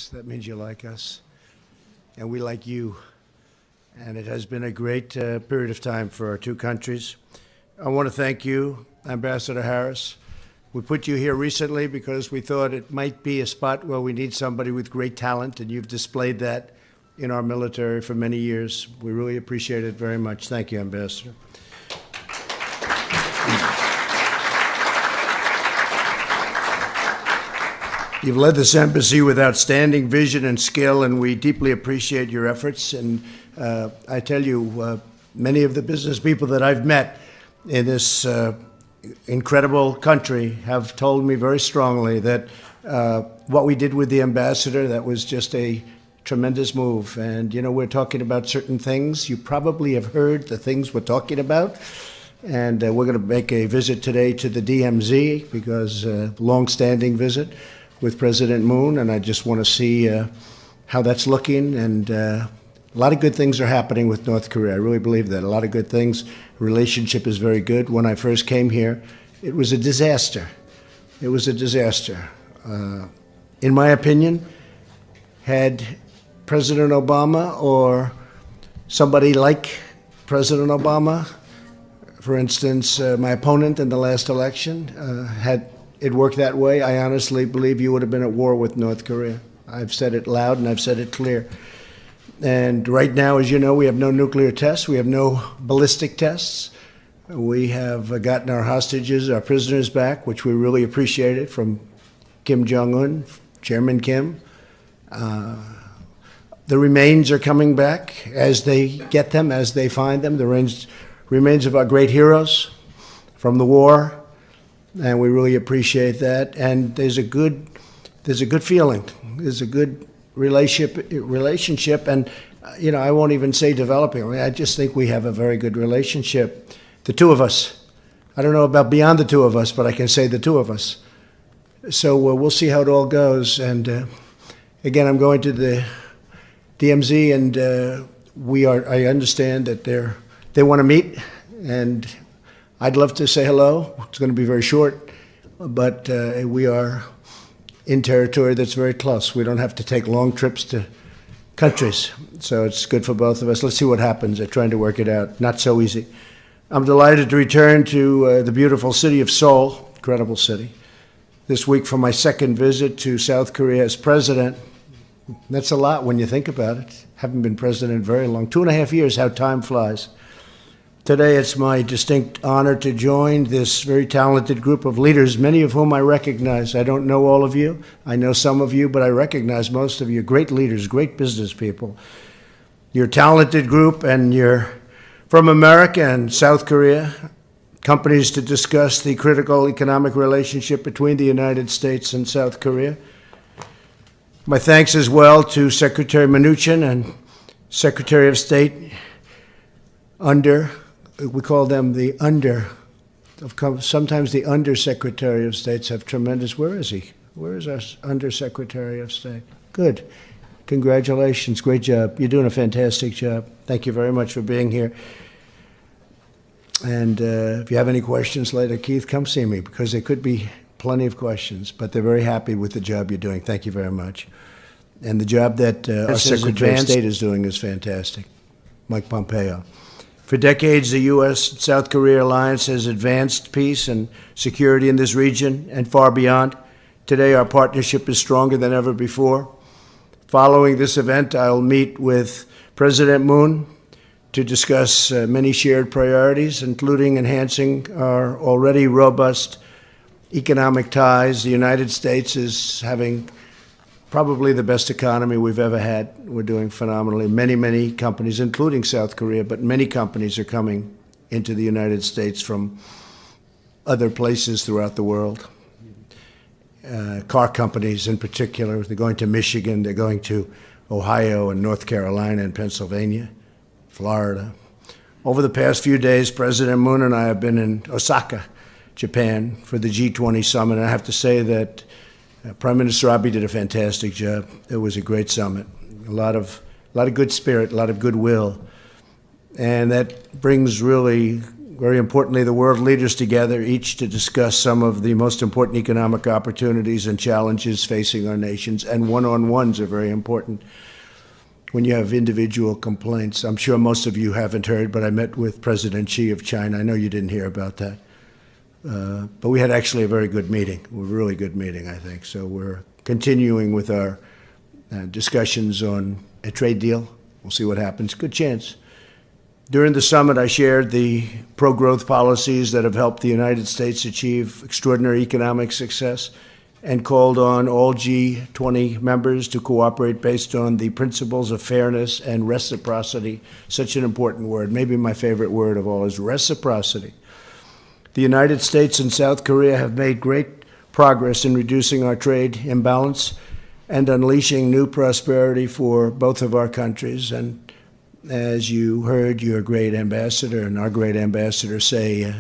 us. That means you like us. And we like you. And it has been a great period of time for our two countries. I want to thank you, Ambassador Harris. We put you here recently because we thought it might be a spot where we need somebody with great talent, and you've displayed that in our military for many years. We really appreciate it very much. Thank you, Ambassador. You've led this embassy with outstanding vision and skill, and we deeply appreciate your efforts. And I tell you, many of the business people that I've met in this incredible country have told me very strongly that what we did with the ambassador, that was just a tremendous move. And, you know, we're talking about certain things. You probably have heard the things we're talking about. And we're going to make a visit today to the DMZ because long-standing visit with President Moon, and I just want to see how that's looking. And a lot of good things are happening with North Korea. I really believe that. A lot of good things. Relationship is very good. When I first came here, it was a disaster. It was a disaster. In my opinion, had President Obama or somebody like President Obama, for instance, my opponent in the last election, had it worked that way, I honestly believe you would have been at war with North Korea. I've said it loud and I've said it clear. And right now, as you know, we have no nuclear tests. We have no ballistic tests. We have gotten our hostages, our prisoners back, which we really appreciated, from Kim Jong-un, Chairman Kim. The remains are coming back as they get them, as they find them. The remains of our great heroes from the war. And we really appreciate that. And there's a good feeling. There's a good relationship. And, you know, I won't even say developing. I mean, I just think we have a very good relationship. The two of us. I don't know about beyond the two of us, but I can say the two of us. So we'll see how it all goes. And, again, I'm going to the DMZ, and I understand that they want to meet. And I'd love to say hello. It's going to be very short, but we are in territory that's very close. We don't have to take long trips to countries, so it's good for both of us. Let's see what happens. They're trying to work it out. Not so easy. I'm delighted to return to the beautiful city of Seoul, incredible city, this week for my second visit to South Korea as president. That's a lot when you think about it. Haven't been president very long. 2.5 years, how time flies. Today, it's my distinct honor to join this very talented group of leaders, many of whom I recognize. I don't know all of you. I know some of you, but I recognize most of you. Great leaders, great business people. You're a talented group, and you're from America and South Korea, companies to discuss the critical economic relationship between the United States and South Korea. My thanks as well to Secretary Mnuchin and Secretary of State we call them sometimes the Undersecretary of States have tremendous, where is he? Where is our Undersecretary of State? Good. Congratulations. Great job. You're doing a fantastic job. Thank you very much for being here. And if you have any questions later, Keith, come see me, because there could be plenty of questions, but they're very happy with the job you're doing. Thank you very much. And the job that our Secretary of State is doing is fantastic, Mike Pompeo. For decades, the U.S.-South Korea alliance has advanced peace and security in this region and far beyond. Today, our partnership is stronger than ever before. Following this event, I'll meet with President Moon to discuss many shared priorities, including enhancing our already robust economic ties. The United States is having probably the best economy we've ever had. We're doing phenomenally. Many companies, including South Korea, but many companies are coming into the United States from other places throughout the world. Car companies in particular. They're going to Michigan, they're going to Ohio and North Carolina and Pennsylvania, Florida. Over the past few days, President Moon and I have been in Osaka, Japan, for the G20 summit. And I have to say that Prime Minister Abe did a fantastic job. It was a great summit. A lot of good spirit, a lot of goodwill. And that brings really very importantly, the world leaders together, each to discuss some of the most important economic opportunities and challenges facing our nations, and one-on-ones are very important. When you have individual complaints, I'm sure most of you haven't heard, but I met with President Xi of China. I know you didn't hear about that. But we had actually a very good meeting, a really good meeting, I think. So we're continuing with our discussions on a trade deal. We'll see what happens. Good chance. During the summit, I shared the pro-growth policies that have helped the United States achieve extraordinary economic success and called on all G20 members to cooperate based on the principles of fairness and reciprocity. Such an important word. Maybe my favorite word of all is reciprocity. The United States and South Korea have made great progress in reducing our trade imbalance and unleashing new prosperity for both of our countries. And as you heard your great ambassador and our great ambassador say,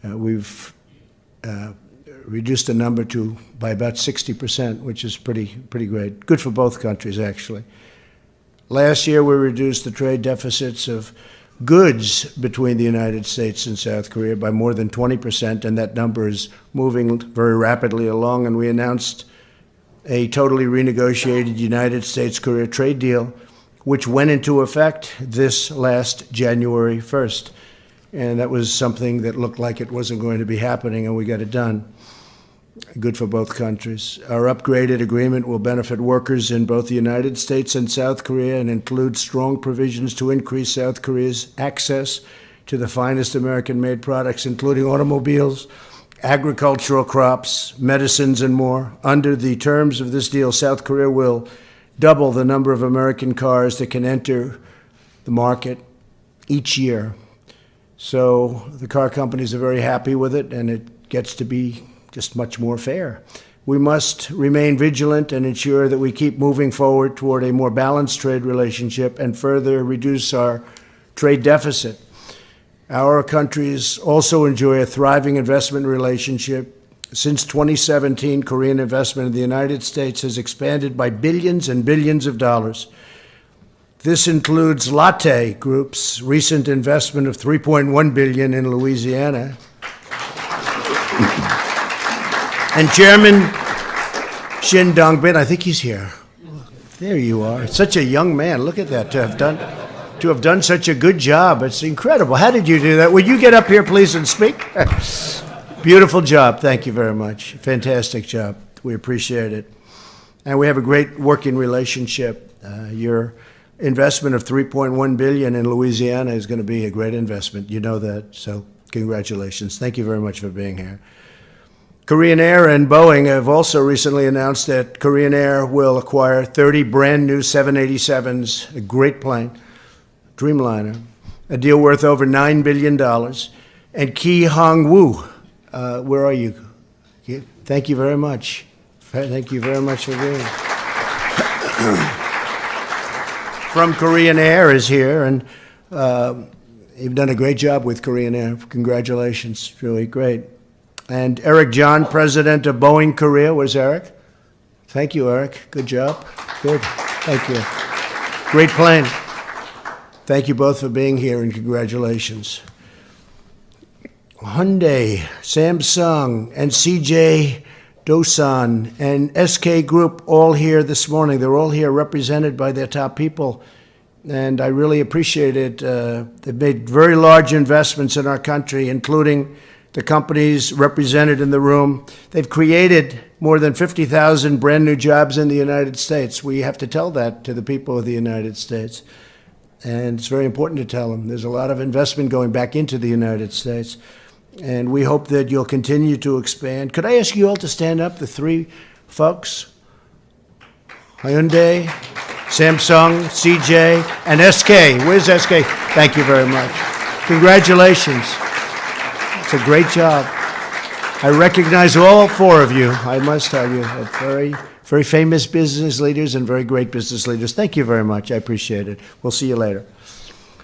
we've reduced the number by about 60%, which is pretty great. Good for both countries, actually. Last year, we reduced the trade deficits of goods between the United States and South Korea by more than 20%, and that number is moving very rapidly along. And we announced a totally renegotiated United States-Korea trade deal, which went into effect this last January 1st. And that was something that looked like it wasn't going to be happening, and we got it done. Good for both countries. Our upgraded agreement will benefit workers in both the United States and South Korea and include strong provisions to increase South Korea's access to the finest American-made products, including automobiles, agricultural crops, medicines, and more. Under the terms of this deal, South Korea will double the number of American cars that can enter the market each year. So the car companies are very happy with it, and it gets to be just much more fair. We must remain vigilant and ensure that we keep moving forward toward a more balanced trade relationship and further reduce our trade deficit. Our countries also enjoy a thriving investment relationship. Since 2017, Korean investment in the United States has expanded by billions and billions of dollars. This includes Lotte Group's recent investment of $3.1 billion in Louisiana. And Chairman Shin Dong-bin, I think he's here. There you are. Such a young man. Look at that, to have done such a good job. It's incredible. How did you do that? Would you get up here, please, and speak? Beautiful job. Thank you very much. Fantastic job. We appreciate it. And we have a great working relationship. Your investment of $3.1 billion in Louisiana is going to be a great investment. You know that. So congratulations. Thank you very much for being here. Korean Air and Boeing have also recently announced that Korean Air will acquire 30 brand new 787s, a great plane, Dreamliner, a deal worth over $9 billion. And Ki Hong-woo, where are you? Thank you very much. Thank you very much for being here. From Korean Air is here, and you've done a great job with Korean Air. Congratulations. It's really great. And Eric John, president of Boeing Korea. Where's Eric? Thank you, Eric. Good job. Good. Thank you. Great plane. Thank you both for being here, and congratulations. Hyundai, Samsung, and CJ Dosan, and SK Group all here this morning. They're all here represented by their top people, and I really appreciate it. They've made very large investments in our country, including the companies represented in the room. They've created more than 50,000 brand new jobs in the United States. We have to tell that to the people of the United States. And it's very important to tell them. There's a lot of investment going back into the United States. And we hope that you'll continue to expand. Could I ask you all to stand up, the three folks? Hyundai, Samsung, CJ, and SK. Where's SK? Thank you very much. Congratulations. It's a great job. I recognize all four of you, I must tell you. Very, very famous business leaders and very great business leaders. Thank you very much. I appreciate it. We'll see you later.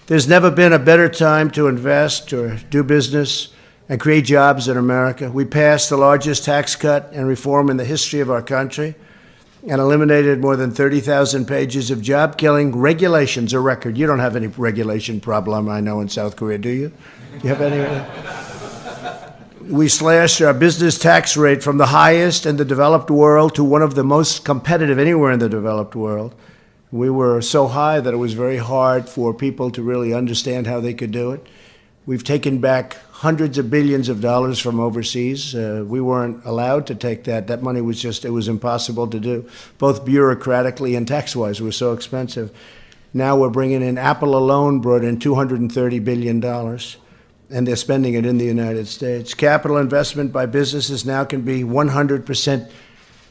There's never been a better time to invest or do business and create jobs in America. We passed the largest tax cut and reform in the history of our country and eliminated more than 30,000 pages of job-killing regulations, a record. You don't have any regulation problem, I know, in South Korea, do you? You have any? We slashed our business tax rate from the highest in the developed world to one of the most competitive anywhere in the developed world. We were so high that it was very hard for people to really understand how they could do it. We've taken back hundreds of billions of dollars from overseas. We weren't allowed to take that. That money was just, it was impossible to do, both bureaucratically and tax-wise. It was so expensive. Now we're bringing in, Apple alone brought in $230 billion, and they're spending it in the United States. Capital investment by businesses now can be 100%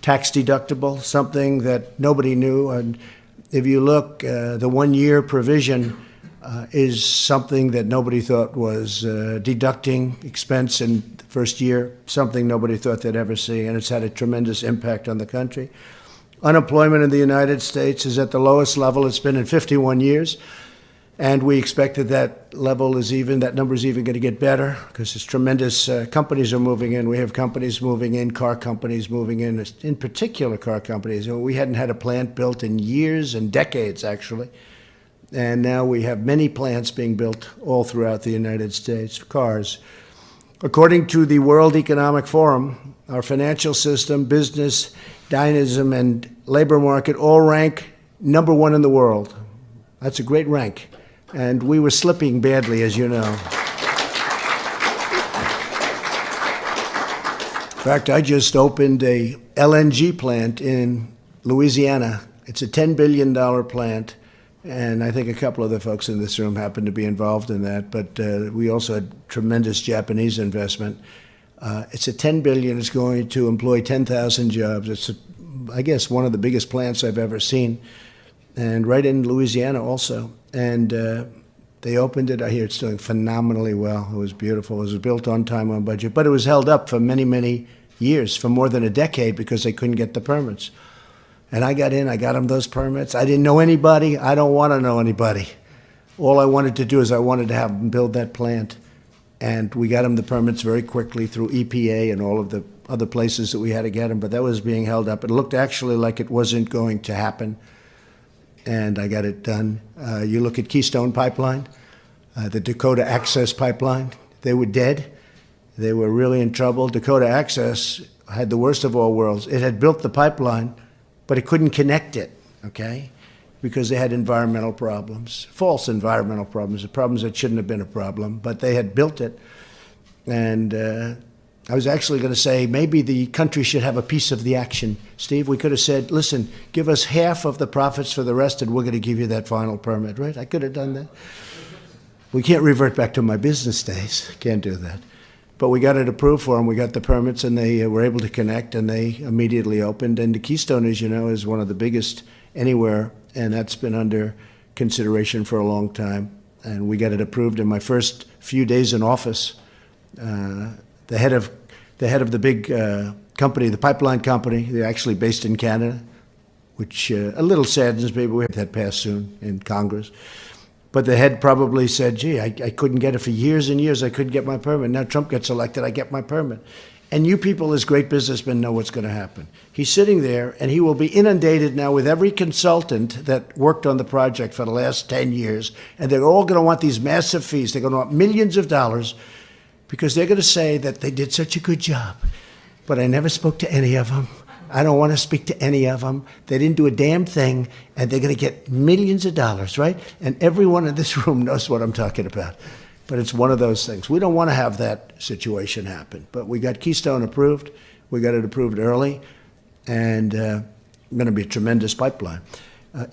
tax deductible, something that nobody knew. And if you look, the one-year provision is something that nobody thought was deducting expense in the first year, something nobody thought they'd ever see, and it's had a tremendous impact on the country. Unemployment in the United States is at the lowest level it's been in 51 years, and we expect that that number is even going to get better because it's tremendous. Companies are moving in. We have companies moving in, car companies moving in particular car companies. We hadn't had a plant built in years and decades, actually. And now we have many plants being built all throughout the United States, cars. According to the World Economic Forum, our financial system, business, dynamism, and labor market all rank #1 in the world. That's a great rank. And we were slipping badly, as you know. In fact, I just opened a LNG plant in Louisiana. It's a $10 billion plant. And I think a couple of the folks in this room happen to be involved in that. But we also had tremendous Japanese investment. It's a $10 billion. It's going to employ 10,000 jobs. It's, I guess, one of the biggest plants I've ever seen. And right in Louisiana also. And they opened it. I hear it's doing phenomenally well. It was beautiful. It was built on time, on budget. But it was held up for many, many years, for more than a decade, because they couldn't get the permits. And I got in, I got them those permits. I didn't know anybody. I don't want to know anybody. All I wanted to do is I wanted to have them build that plant. And we got them the permits very quickly through EPA and all of the other places that we had to get them. But that was being held up. It looked actually like it wasn't going to happen. And I got it done. You look at Keystone Pipeline, the Dakota Access Pipeline. They were dead. They were really in trouble. Dakota Access had the worst of all worlds. It had built the pipeline, but it couldn't connect it, okay, because they had environmental problems, false environmental problems that shouldn't have been a problem, but they had built it. And I was actually going to say maybe the country should have a piece of the action. Steve, we could have said, listen, give us half of the profits for the rest, and we're going to give you that final permit, right? I could have done that. We can't revert back to my business days. Can't do that. But we got it approved for them. We got the permits, and they were able to connect, and they immediately opened. And the Keystone, as you know, is one of the biggest anywhere, and that's been under consideration for a long time. And we got it approved in my first few days in office. The head of the big company, the pipeline company, they're actually based in Canada, which a little saddens me, but we have that passed soon in Congress. But the head probably said, gee, I couldn't get it for years and years. I couldn't get my permit. Now Trump gets elected, I get my permit. And you people as great businessmen know what's going to happen. He's sitting there, and he will be inundated now with every consultant that worked on the project for the last 10 years. And they're all going to want these massive fees. They're going to want millions of dollars because they're going to say that they did such a good job. But I never spoke to any of them. I don't want to speak to any of them. They didn't do a damn thing, and they're going to get millions of dollars, right? And everyone in this room knows what I'm talking about. But it's one of those things. We don't want to have that situation happen. But we got Keystone approved. We got it approved early, and going to be a tremendous pipeline.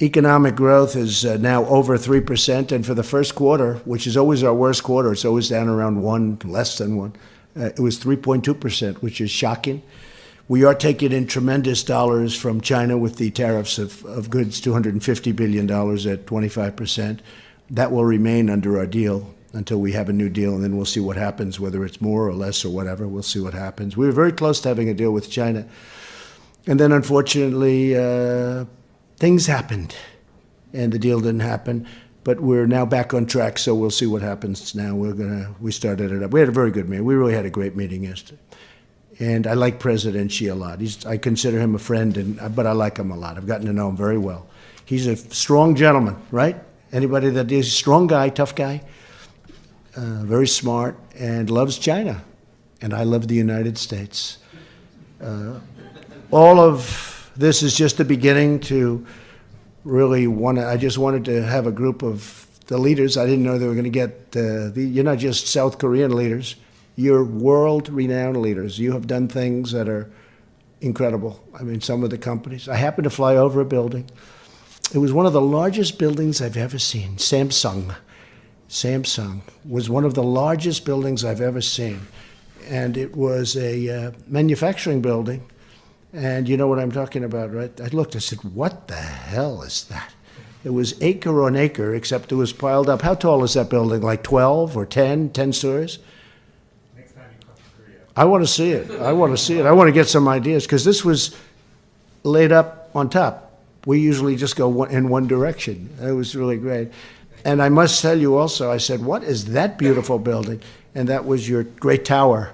Economic growth is now over 3%, and for the first quarter, which is always our worst quarter, it's always down around 1, less than 1. It was 3.2%, which is shocking. We are taking in tremendous dollars from China with the tariffs of goods, $250 billion at 25%. That will remain under our deal until we have a new deal, and then we'll see what happens, whether it's more or less or whatever. We'll see what happens. We were very close to having a deal with China. And then, unfortunately, things happened, and the deal didn't happen. But we're now back on track, so we'll see what happens now. We started it up. We had a very good meeting. We really had a great meeting yesterday. And I like President Xi a lot. I consider him a friend, but I like him a lot. I've gotten to know him very well. He's a strong gentleman, right? Anybody that is a strong guy, tough guy. very smart, and loves China. And I love the United States. All of this is just the beginning to really I just wanted to have a group of the leaders. I didn't know they were going to get, you're not just South Korean leaders, you're world-renowned leaders. You have done things that are incredible. I mean, some of the companies. I happened to fly over a building. It was one of the largest buildings I've ever seen. Samsung was one of the largest buildings I've ever seen. And it was a manufacturing building. And you know what I'm talking about, right? I looked, I said, what the hell is that? It was acre on acre, except it was piled up. How tall is that building? Like 12 or 10 stories? Next time you come to Korea. I want to see it. I want to get some ideas, because this was laid up on top. We usually just go in one direction. It was really great. And I must tell you also, I said, what is that beautiful building? And that was your great tower.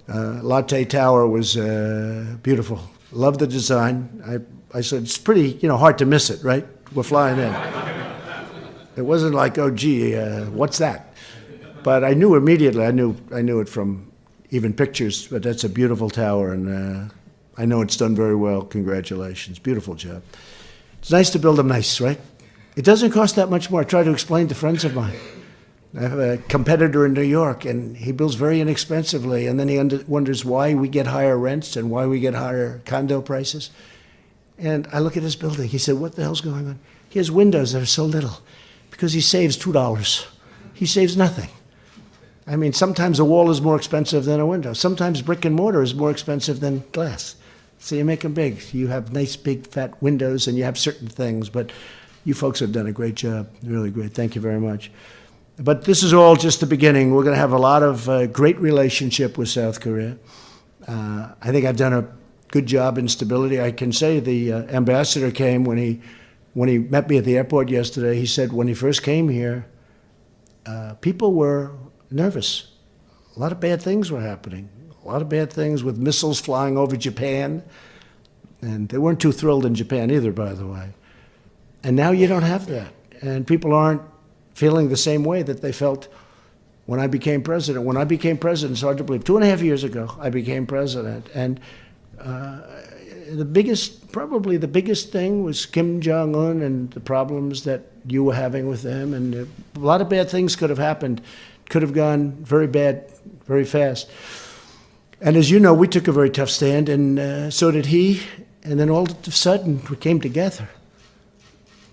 Latte Tower was beautiful. Loved the design. I said, it's pretty, hard to miss it, right? We're flying in. It wasn't like, oh, gee, what's that? But I knew immediately. I knew it from even pictures. But that's a beautiful tower, and I know it's done very well. Congratulations. Beautiful job. It's nice to build them nice, right? It doesn't cost that much more. I try to explain to friends of mine. I have a competitor in New York, and he builds very inexpensively, and then he wonders why we get higher rents and why we get higher condo prices. And I look at his building. He said, what the hell's going on? He has windows that are so little because he saves $2. He saves nothing. I mean, sometimes a wall is more expensive than a window. Sometimes brick and mortar is more expensive than glass. So you make them big. You have nice, big, fat windows, and you have certain things. But you folks have done a great job, really great. Thank you very much. But this is all just the beginning. We're going to have a lot of great relationship with South Korea. I think I've done a good job in stability. I can say the ambassador came when he met me at the airport yesterday. He said when he first came here, people were nervous. A lot of bad things were happening. A lot of bad things with missiles flying over Japan. And they weren't too thrilled in Japan either, by the way. And now you don't have that. And people aren't feeling the same way that they felt when I became president. When I became president, it's hard to believe, 2.5 years ago, I became president. And probably the biggest thing was Kim Jong-un and the problems that you were having with them. And a lot of bad things could have happened, could have gone very bad, very fast. And as you know, we took a very tough stand, and so did he. And then all of a sudden, we came together.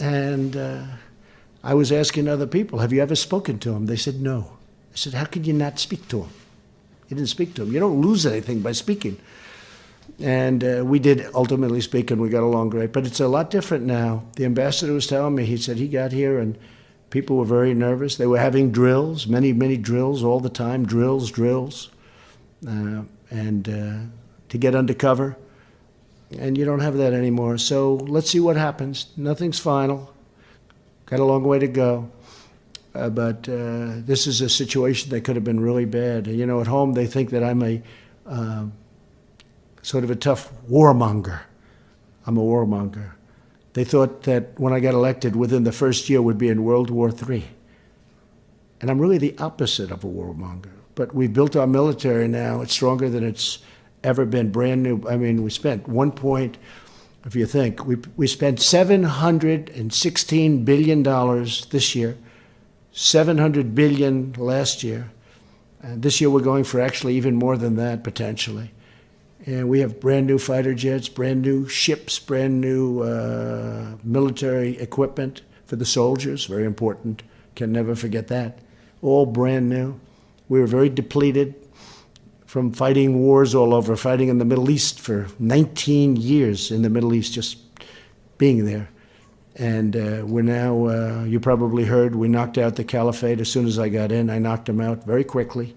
And I was asking other people, have you ever spoken to him? They said, no. I said, how could you not speak to him? You didn't speak to him. You don't lose anything by speaking. And we did ultimately speak, and we got along great. But it's a lot different now. The ambassador was telling me, he said he got here, and people were very nervous. They were having drills, many, many drills all the time, drills. To get undercover. And you don't have that anymore. So let's see what happens. Nothing's final. Got a long way to go. But this is a situation that could have been really bad. You know, at home they think that I'm a sort of a tough warmonger. I'm a warmonger. They thought that when I got elected, within the first year we'd be in World War III. And I'm really the opposite of a warmonger. But we built our military now. It's stronger than it's ever been, brand new. I mean, we spent if you think, we spent $716 billion this year, $700 billion last year. And this year we're going for actually even more than that, potentially. And we have brand new fighter jets, brand new ships, brand new military equipment for the soldiers, very important. Can never forget that. All brand new. We were very depleted from fighting wars all over, fighting in the Middle East for 19 years in the Middle East, just being there. And we're now, you probably heard, we knocked out the caliphate as soon as I got in. I knocked them out very quickly.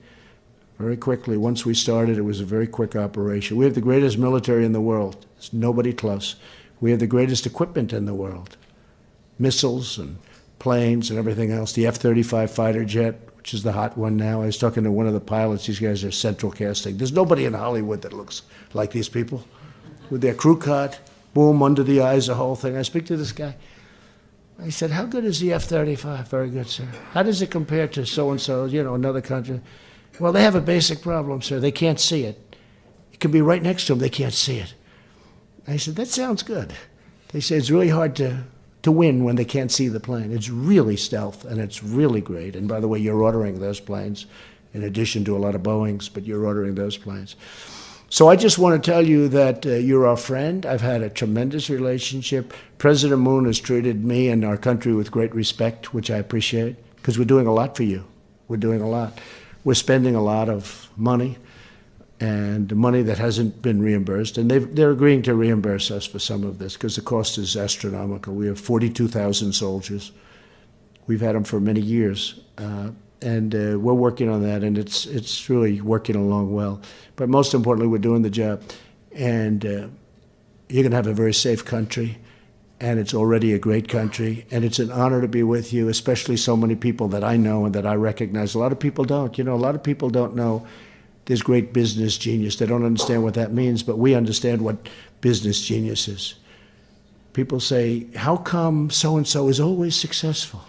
Very quickly. Once we started, it was a very quick operation. We have the greatest military in the world. There's nobody close. We have the greatest equipment in the world. Missiles and planes and everything else. The F-35 fighter jet, which is the hot one now. I was talking to one of the pilots. These guys are central casting. There's nobody in Hollywood that looks like these people. With their crew cut, boom, under the eyes, the whole thing. I speak to this guy. I said, how good is the F-35? Very good, sir. How does it compare to so-and-so, another country? Well, they have a basic problem, sir. They can't see it. It can be right next to them. They can't see it. I said, that sounds good. They say it's really hard to win when they can't see the plane. It's really stealth, and it's really great. And by the way, you're ordering those planes in addition to a lot of Boeings, but you're ordering those planes. So I just want to tell you that you're our friend. I've had a tremendous relationship. President Moon has treated me and our country with great respect, which I appreciate, because we're doing a lot for you. We're doing a lot. We're spending a lot of money, and money that hasn't been reimbursed. And they're agreeing to reimburse us for some of this because the cost is astronomical. We have 42,000 soldiers. We've had them for many years. And we're working on that, and it's really working along well. But most importantly, we're doing the job. And you're going to have a very safe country, and it's already a great country. And it's an honor to be with you, especially so many people that I know and that I recognize. A lot of people don't. A lot of people don't know there's great business genius. They don't understand what that means, but we understand what business genius is. People say, how come so-and-so is always successful?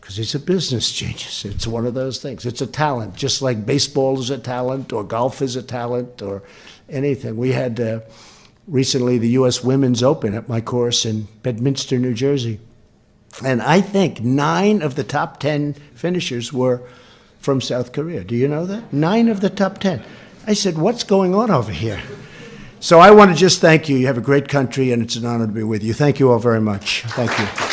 Because he's a business genius. It's one of those things. It's a talent, just like baseball is a talent or golf is a talent or anything. We had recently the U.S. Women's Open at my course in Bedminster, New Jersey. And I think 9 of the top 10 finishers were from South Korea. Do you know that? 9 of the top 10. I said, what's going on over here? So I want to just thank you. You have a great country, and it's an honor to be with you. Thank you all very much. Thank you.